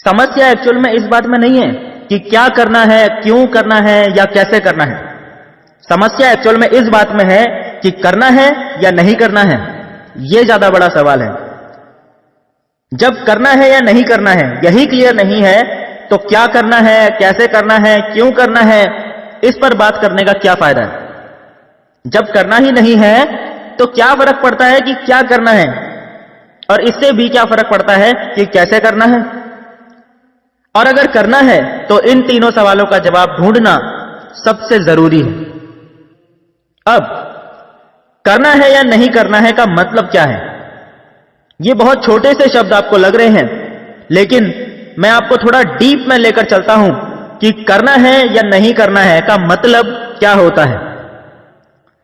समस्या एक्चुअल में इस बात में नहीं है कि क्या करना है, क्यों करना है या कैसे करना है। समस्या एक्चुअल में इस बात में है कि करना है या नहीं करना है। यह ज्यादा बड़ा सवाल है। जब करना है या नहीं करना है यही क्लियर नहीं है तो क्या करना है, कैसे करना है, क्यों करना है, इस पर बात करने का क्या फायदा है। जब करना ही नहीं है तो क्या फर्क पड़ता है कि क्या करना है, और इससे भी क्या फर्क पड़ता है कि कैसे करना है। और अगर करना है तो इन तीनों सवालों का जवाब ढूंढना सबसे जरूरी है। अब करना है या नहीं करना है का मतलब क्या है। ये बहुत छोटे से शब्द आपको लग रहे हैं, लेकिन मैं आपको थोड़ा डीप में लेकर चलता हूं कि करना है या नहीं करना है का मतलब क्या होता है।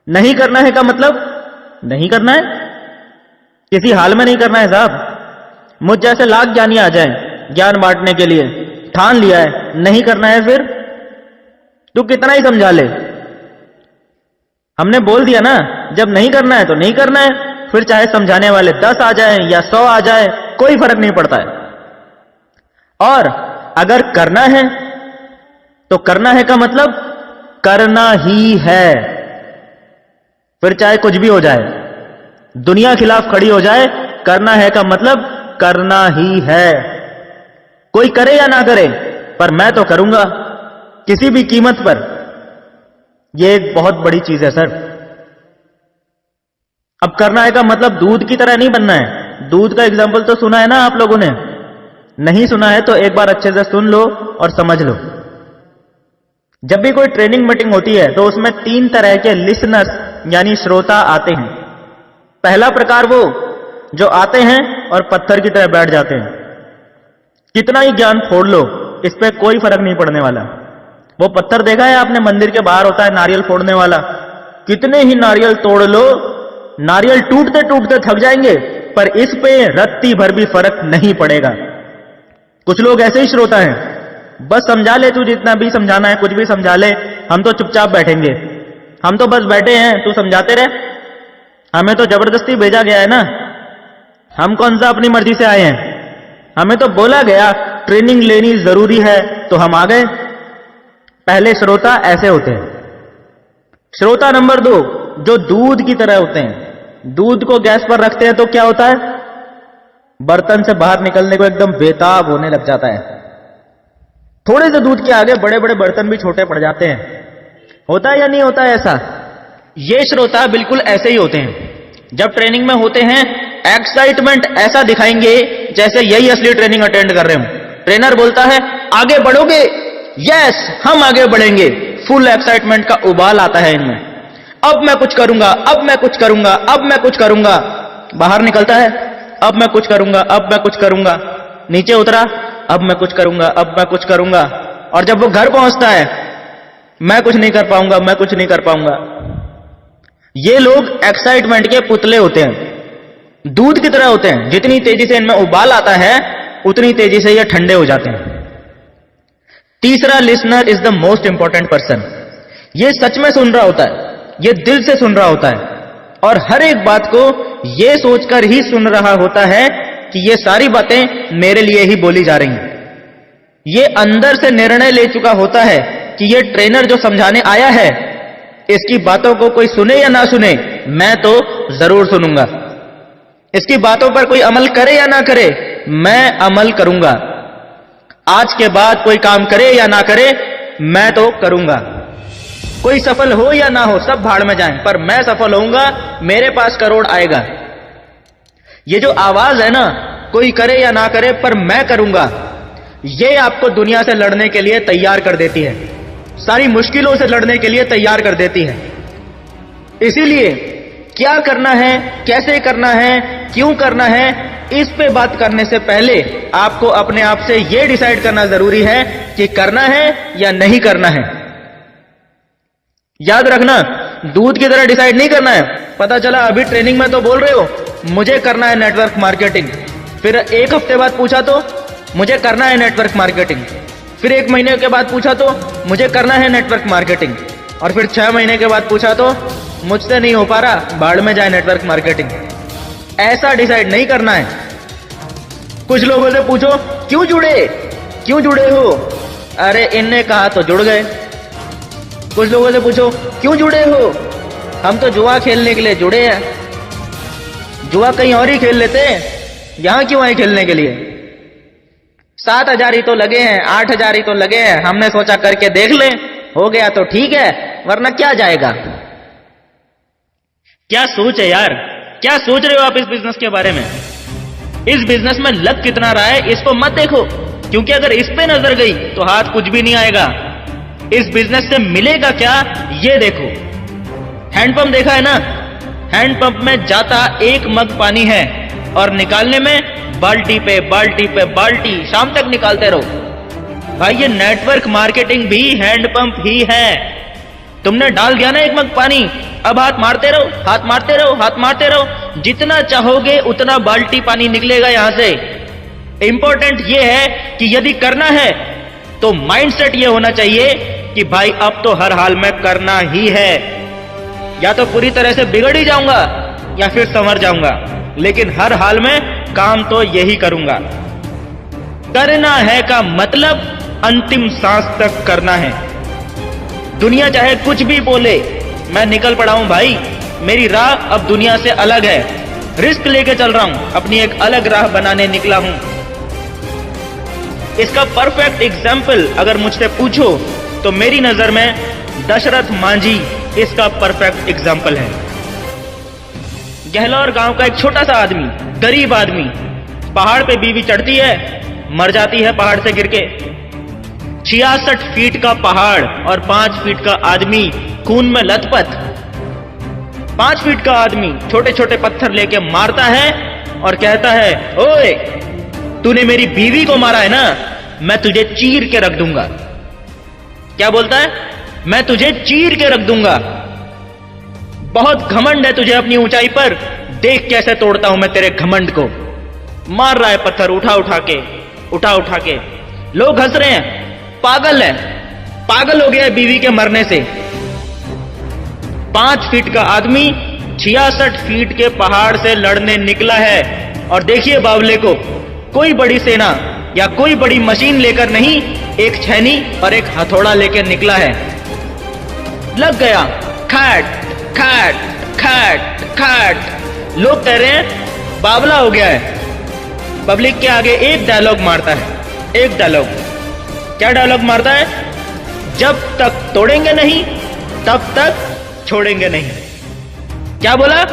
नहीं करना है का मतलब नहीं करना है, किसी हाल में नहीं करना है साहब। मुझ जैसे लाख ज्ञानी आ जाएं ज्ञान बांटने के लिए, ठान लिया है नहीं करना है, फिर तू कितना ही समझा ले। हमने बोल दिया ना, जब नहीं करना है तो नहीं करना है, फिर चाहे समझाने वाले 10 आ जाएं या 100 आ जाए, कोई फर्क नहीं पड़ता है। और अगर करना है तो करना है का मतलब करना ही है, फिर चाहे कुछ भी हो जाए, दुनिया खिलाफ खड़ी हो जाए, करना है का मतलब करना ही है। कोई करे या ना करे, पर मैं तो करूंगा किसी भी कीमत पर। यह एक बहुत बड़ी चीज है सर। अब करना है का मतलब दूध की तरह नहीं बनना है। दूध का एग्जाम्पल तो सुना है ना आप लोगों ने, नहीं सुना है तो एक बार अच्छे से सुन लो और समझ लो। जब भी कोई ट्रेनिंग मीटिंग होती है तो उसमें 3 तरह के लिसनर्स यानी श्रोता आते हैं। पहला प्रकार वो जो आते हैं और पत्थर की तरह बैठ जाते हैं। कितना ही ज्ञान फोड़ लो, इस पे कोई फर्क नहीं पड़ने वाला। वो पत्थर देखा है आपने, मंदिर के बाहर होता है नारियल फोड़ने वाला। कितने ही नारियल तोड़ लो, नारियल टूटते टूटते थक जाएंगे, पर इस पे रत्ती भर भी फर्क नहीं पड़ेगा। कुछ लोग ऐसे ही श्रोता हैं, बस समझा ले तू जितना भी समझाना है, कुछ भी समझा ले, हम तो चुपचाप बैठेंगे, हम तो बस बैठे हैं, तू समझाते रहे। हमें तो जबरदस्ती भेजा गया है ना, हम कौन सा अपनी मर्जी से आए हैं। हमें तो बोला गया ट्रेनिंग लेनी जरूरी है तो हम आ गए। पहले श्रोता ऐसे होते हैं। श्रोता नंबर 2 जो दूध की तरह होते हैं। दूध को गैस पर रखते हैं तो क्या होता है, बर्तन से बाहर निकलने को एकदम बेताब होने लग जाता है। थोड़े से दूध के आगे बड़े बड़े बर्तन भी छोटे पड़ जाते हैं। होता है या नहीं होता है ऐसा। ये श्रोता बिल्कुल ऐसे ही होते हैं। जब ट्रेनिंग में होते हैं एक्साइटमेंट ऐसा दिखाएंगे जैसे यही असली ट्रेनिंग अटेंड कर रहे हो। ट्रेनर बोलता है आगे बढ़ोगे, यस हम आगे बढ़ेंगे। फुल एक्साइटमेंट का उबाल आता है इनमें। अब मैं कुछ करूंगा, अब मैं कुछ करूंगा, अब मैं कुछ करूंगा। बाहर निकलता है अब मैं कुछ करूंगा, अब मैं कुछ करूंगा। नीचे उतरा अब मैं कुछ करूंगा, अब मैं कुछ करूंगा। और जब वो घर पहुंचता है मैं कुछ नहीं कर पाऊंगा, मैं कुछ नहीं कर पाऊंगा। ये लोग एक्साइटमेंट के पुतले होते हैं, दूध की तरह होते हैं। जितनी तेजी से इनमें उबाल आता है उतनी तेजी से ये ठंडे हो जाते हैं। तीसरा listener is the most important person. ये सच में सुन रहा होता है, ये दिल से सुन रहा होता है, और हर एक बात को ये सोचकर ही सुन रहा होता है कि ये सारी बातें मेरे लिए ही बोली जा रही हैं। ये अंदर से निर्णय ले चुका होता है कि ये ट्रेनर जो समझाने आया है, इसकी बातों को कोई सुने या ना सुने, मैं तो जरूर सुनूंगा। इसकी बातों पर कोई अमल करे या ना करे, मैं अमल करूंगा। आज के बाद कोई काम करे या ना करे, मैं तो करूंगा। कोई सफल हो या ना हो, सब भाड़ में जाएं, पर मैं सफल होऊंगा, मेरे पास करोड़ आएगा। ये जो आवाज है ना, कोई करे या ना करे पर मैं करूंगा, ये आपको दुनिया से लड़ने के लिए तैयार कर देती है, सारी मुश्किलों से लड़ने के लिए तैयार कर देती है। इसीलिए क्या करना है, कैसे करना है, क्यों करना है, इस पे बात करने से पहले आपको अपने आप से यह डिसाइड करना जरूरी है कि करना है या नहीं करना है। याद रखना, दूध की तरह डिसाइड नहीं करना है। पता चला अभी ट्रेनिंग में तो बोल रहे हो मुझे करना है नेटवर्क मार्केटिंग, फिर एक हफ्ते बाद पूछा तो मुझे करना है नेटवर्क मार्केटिंग, फिर 1 महीने के बाद पूछा तो मुझे करना है नेटवर्क मार्केटिंग, और फिर 6 महीने के बाद पूछा तो मुझसे नहीं हो पा रहा, बाढ़ में जाए नेटवर्क मार्केटिंग। ऐसा डिसाइड नहीं करना है। कुछ लोगों से पूछो क्यों जुड़े, क्यों जुड़े हो? अरे इनने कहा तो जुड़ गए। कुछ लोगों से पूछो क्यों जुड़े हो? हम तो जुआ खेलने के लिए जुड़े हैं। जुआ कहीं और ही खेल लेते, यहां क्यों आए खेलने के लिए? 7,000 ही तो लगे हैं, 8,000 ही तो लगे हैं, हमने सोचा करके देख लें, हो गया तो ठीक है, वरना क्या जाएगा। क्या सोच है यार, क्या सोच रहे हो आप इस बिजनेस के बारे में? इस बिजनेस में लग कितना रहा है इसको मत देखो, क्योंकि अगर इस पे नजर गई तो हाथ कुछ भी नहीं आएगा। इस बिजनेस से मिलेगा क्या ये देखो। हैंडपंप देखा है ना? हैंडपंप में जाता एक मग पानी है और निकालने में बाल्टी पे बाल्टी पे बाल्टी, शाम तक निकालते रहो। भाई ये नेटवर्क मार्केटिंग भी हैंडपंप ही है। तुमने डाल दिया ना एक मग पानी, अब हाथ मारते रहो, हाथ मारते रहो, हाथ मारते रहो, जितना चाहोगे उतना बाल्टी पानी निकलेगा यहां से। इंपॉर्टेंट ये है कि यदि करना है तो माइंडसेट ये होना चाहिए कि भाई अब तो हर हाल में करना ही है। या तो पूरी तरह से बिगड़ ही जाऊंगा या फिर संवर जाऊंगा, लेकिन हर हाल में काम तो यही करूंगा। करना है का मतलब अंतिम सांस तक करना है। दुनिया चाहे कुछ भी बोले, मैं निकल पड़ा हूं भाई। मेरी राह अब दुनिया से अलग है, रिस्क लेके चल रहा हूं, अपनी एक अलग राह बनाने निकला हूं। इसका परफेक्ट एग्जाम्पल अगर मुझसे पूछो तो मेरी नजर में दशरथ मांझी इसका परफेक्ट एग्जाम्पल है। गहलौर गांव का एक छोटा सा आदमी, गरीब आदमी, पहाड़ पे बीवी चढ़ती है, मर जाती है पहाड़ से गिर के। 66 फीट का पहाड़ और 5 फीट का आदमी खून में लथपथ। 5 फीट का आदमी छोटे छोटे पत्थर लेके मारता है और कहता है, ओए तूने मेरी बीवी को मारा है ना, मैं तुझे चीर के रख दूंगा। क्या बोलता है? मैं तुझे चीर के रख दूंगा। बहुत घमंड है तुझे अपनी ऊंचाई पर, देख कैसे तोड़ता हूं मैं तेरे घमंड को। मार रहा है पत्थर उठा उठा के, उठा उठा के। लोग हंस रहे हैं, पागल है, पागल हो गया है बीवी के मरने से। 5 फीट का आदमी 66 फीट के पहाड़ से लड़ने निकला है। और देखिए बावले को, कोई बड़ी सेना या कोई बड़ी मशीन लेकर नहीं, एक छैनी और एक हथौड़ा लेकर निकला है। लग गया, खट खट खट खट। लोग कह रहे हैं बावला हो गया है। पब्लिक के आगे एक डायलॉग मारता है, एक डायलॉग। क्या डायलॉग मारता है? जब तक तोड़ेंगे नहीं तब तक छोड़ेंगे नहीं। क्या बोला?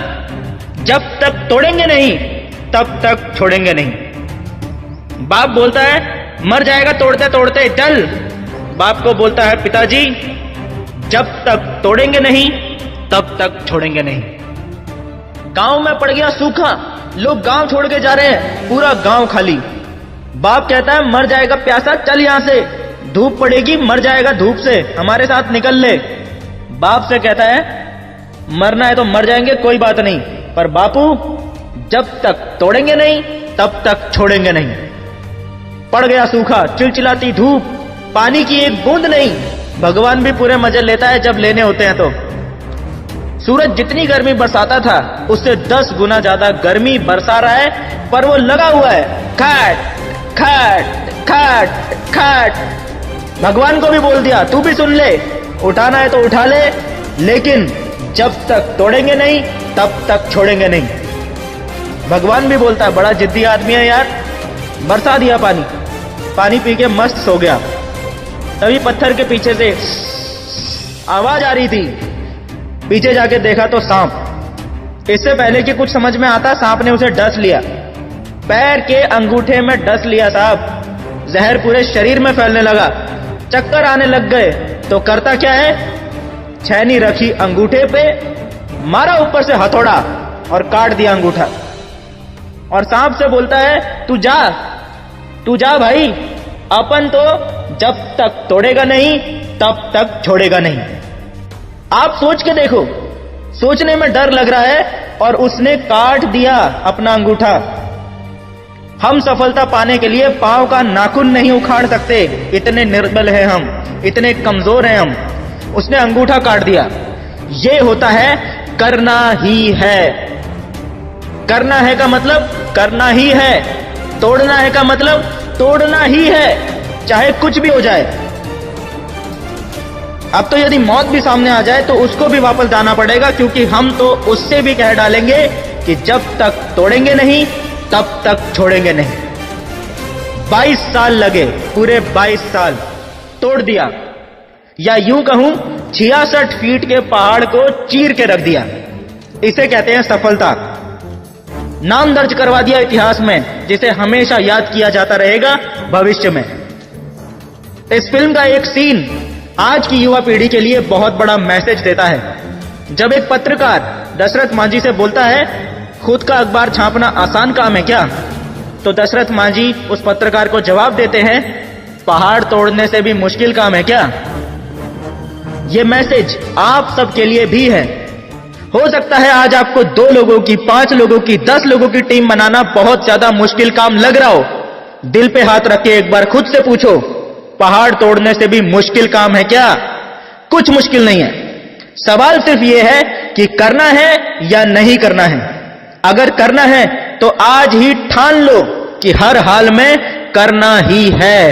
जब तक तोड़ेंगे नहीं तब तक छोड़ेंगे नहीं। बाप बोलता है मर जाएगा तोड़ते तोड़ते, चल। बाप को बोलता है पिताजी जब तक तोड़ेंगे नहीं तब तक छोड़ेंगे नहीं। गांव में पड़ गया सूखा, लोग गांव छोड़ के जा रहे हैं, पूरा गांव खाली। बाप कहता है मर जाएगा प्यासा, चल यहां से, धूप पड़ेगी, मर जाएगा धूप से, हमारे साथ निकल ले। बाप से कहता है मरना है तो मर जाएंगे, कोई बात नहीं, पर बापू जब तक तोड़ेंगे नहीं तब तक छोड़ेंगे नहीं। पड़ गया सूखा, चिलचिलाती धूप, पानी की एक बूंद नहीं। भगवान भी पूरे मजे लेता है जब लेने होते हैं तो। सूरज जितनी गर्मी बरसाता था उससे 10 गुना ज्यादा गर्मी बरसा रहा है, पर वो लगा हुआ है, खट खट खट खट। भगवान को भी बोल दिया तू भी सुन ले, उठाना है तो उठा ले, लेकिन जब तक तोड़ेंगे नहीं तब तक छोड़ेंगे नहीं। भगवान भी बोलता है बड़ा जिद्दी आदमी है यार। बरसा दिया पानी, पानी पी के मस्त सो गया। तभी पत्थर के पीछे से आवाज आ रही थी। पीछे जाके देखा तो सांप। इससे पहले कि कुछ समझ में आता, सांप ने उसे डस लिया, पैर के अंगूठे में डस लिया साहब। जहर पूरे शरीर में फैलने लगा, चक्कर आने लग गए। तो करता क्या है, छैनी रखी अंगूठे पे, मारा ऊपर से हथौड़ा और काट दिया अंगूठा। और सांप से बोलता है तू जा, तू जा भाई, अपन तो जब तक तोड़ेगा नहीं तब तक छोड़ेगा नहीं। आप सोच के देखो, सोचने में डर लग रहा है और उसने काट दिया अपना अंगूठा। हम सफलता पाने के लिए पांव का नाखून नहीं उखाड़ सकते, इतने निर्बल हैं हम, इतने कमजोर हैं हम। उसने अंगूठा काट दिया। ये होता है करना ही है। करना है का मतलब करना ही है, तोड़ना है का मतलब तोड़ना ही है। चाहे कुछ भी हो जाए। अब तो यदि मौत भी सामने आ जाए तो उसको भी वापस जाना पड़ेगा, क्योंकि हम तो उससे भी कह डालेंगे कि जब तक तोड़ेंगे नहीं तब तक छोड़ेंगे नहीं। 22 साल लगे, पूरे 22 साल तोड़ दिया, या यूं कहूं 66 फीट के पहाड़ को चीर के रख दिया। इसे कहते हैं सफलता। नाम दर्ज करवा दिया इतिहास में, जिसे हमेशा याद किया जाता रहेगा भविष्य में। इस फिल्म का एक सीन आज की युवा पीढ़ी के लिए बहुत बड़ा मैसेज देता है। जब एक पत्रकार दशरथ मांझी से बोलता है, खुद का अखबार छापना आसान काम है क्या? तो दशरथ मांझी उस पत्रकार को जवाब देते हैं, पहाड़ तोड़ने से भी मुश्किल काम है क्या? यह मैसेज आप सबके लिए भी है। हो सकता है आज आपको 2 लोगों की, 5 लोगों की, 10 लोगों की टीम बनाना बहुत ज्यादा मुश्किल काम लग रहा हो। दिल पे हाथ रख के एक बार खुद से पूछो, पहाड़ तोड़ने से भी मुश्किल काम है क्या? कुछ मुश्किल नहीं है। सवाल सिर्फ यह है कि करना है या नहीं करना है। अगर करना है तो आज ही ठान लो कि हर हाल में करना ही है।